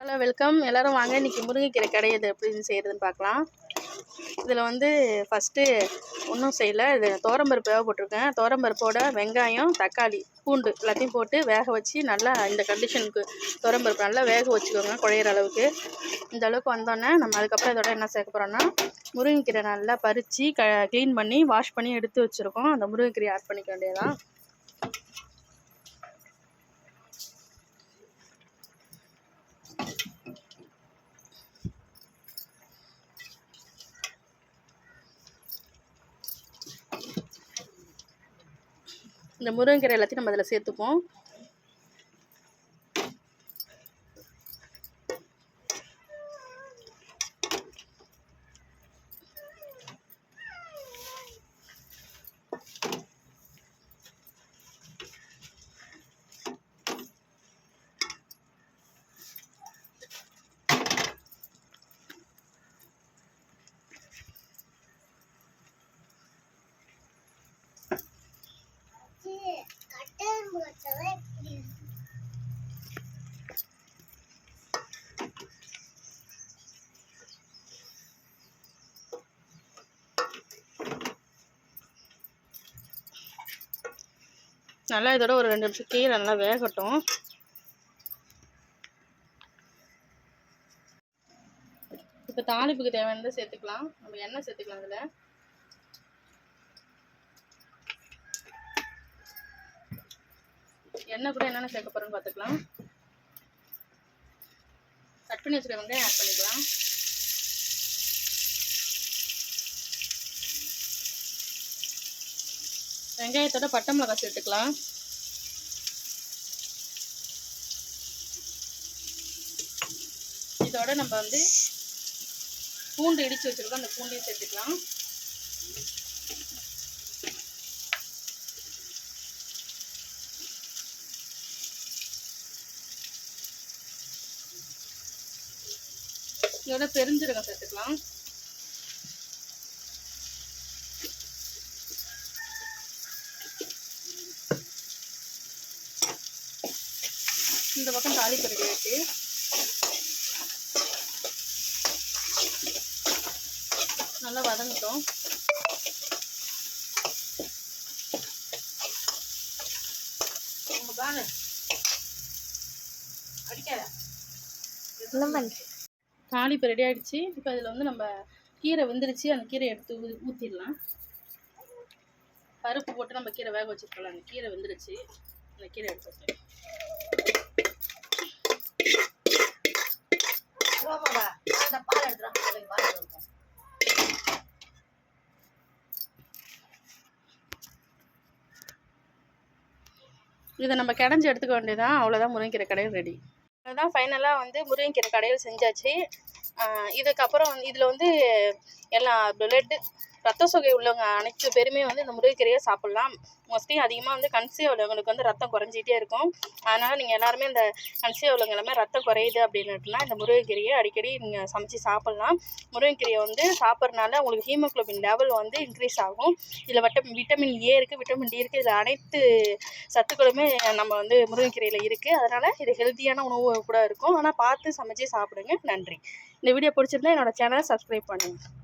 Hello welcome எல்லாரும் வாங்க. இன்றைக்கி முருங்கைக்கீரை கடையது எப்படின்னு செய்கிறதுன்னு பார்க்கலாம். இதில் வந்து ஃபஸ்ட்டு ஒன்றும் செய்யலை. இது துவரம்பருப்பு போட்டிருக்கேன். துவரம்பருப்போட வெங்காயம், தக்காளி, பூண்டு எல்லாத்தையும் போட்டு வேக வச்சு நல்லா இந்த கண்டிஷனுக்கு துவரம்பருப்பு நல்லா வேக வச்சுக்கோங்க குழையிற அளவுக்கு. இந்த அளவுக்கு வந்தோடனே நம்ம அதுக்கப்புறம் இதோட என்ன சேர்க்க போகிறோன்னா முருங்கைக்கீரை நல்லா பறித்து க்ளீன் பண்ணி வாஷ் பண்ணி எடுத்து வச்சுருக்கோம். அந்த முருங்கைக்கீரையை ஆட் பண்ணிக்க வேண்டியதான். இந்த முருங்கைக்கீரை எல்லாத்தையும் நம்ம அதில் சேர்த்துப்போம். நல்லா இதோட ஒரு 2 நிமிஷம் கீரை நல்லா வேகட்டும். இப்போ தாளிப்புக்கு தேவையானதை சேர்த்துக்கலாம். நம்ம எண்ணெய் சேர்த்துக்கலாம். அதில் எண்ணெய் கூட என்னென்ன சேர்க்க போகிறோன்னு பார்த்துக்கலாம். கட் பண்ணி வச்சுருக்க வெங்காயம் ஆட் பண்ணிக்கலாம். வெங்காயத்தோட பட்டை மிளகாய் சேர்த்துக்கலாம். இதோட நம்ம வந்து பூண்டு இடித்து வச்சுருக்கோம். அந்த பூண்டையும் சேர்த்துக்கலாம். இதோட பெருஞ்சீரகம் சேர்த்துக்கலாம். இந்த பக்கம் தாளிப்பு ரெடி ஆகிட்டு நல்லா வதங்கட்டும். தாளிப்பு ரெடி ஆகிடுச்சு. இப்போ அதில் வந்து நம்ம கீரை வெந்துருச்சு. அந்த கீரை எடுத்து ஊற்றிடலாம். பருப்பு போட்டு நம்ம கீரை வேக வச்சுருக்கலாம். அந்த கீரை வெந்துருச்சு. அந்த கீரை எடுத்து வச்சு இதை நம்ம கிடஞ்சி எடுத்துக்க வேண்டியதான். அவ்வளோதான், முருங்கைக்கீரை கடையில் ரெடி. அதுதான் ஃபைனலாக வந்து முருங்கைக்கீரை கடையில் செஞ்சாச்சு. இதுக்கப்புறம் இதில் வந்து எல்லாம் பிளட்டு ரத்த சோகை உள்ளவங்க அனைத்து பேருமே வந்து இந்த முருங்கைக்கீரையை சாப்பிட்லாம். மோஸ்ட்லி அதிகமாக வந்து கன்சீவ் உள்ளவங்களுக்கு வந்து ரத்தம் குறைஞ்சிட்டே இருக்கும். அதனால் நீங்கள் எல்லாருமே இந்த கன்சீவ் உள்ளவங்க எல்லாமே ரத்தம் குறையுது அப்படின்னுட்டுனா இந்த முருங்கைக்கீரையை அடிக்கடி நீங்கள் சமைச்சு சாப்பிட்லாம். முருங்கைக்கீரையை வந்து சாப்பிட்றதுனால உங்களுக்கு ஹீமோக்ளோபின் லெவல் வந்து இன்க்ரீஸ் ஆகும். இதில் விட்டமின் ஏ இருக்குது, விட்டமின் டி இருக்குது. இதில் அனைத்து சத்துக்களுமே நம்ம வந்து முருங்கைக்கீரையில் இருக்குது. அதனால் இது ஹெல்த்தியான உணவு கூட இருக்கும். ஆனால் பார்த்து சமைச்சு சாப்பிடுங்க. நன்றி. இந்த வீடியோ பிடிச்சிருந்தா என்னோடய சேனலை சப்ஸ்கிரைப் பண்ணுங்கள்.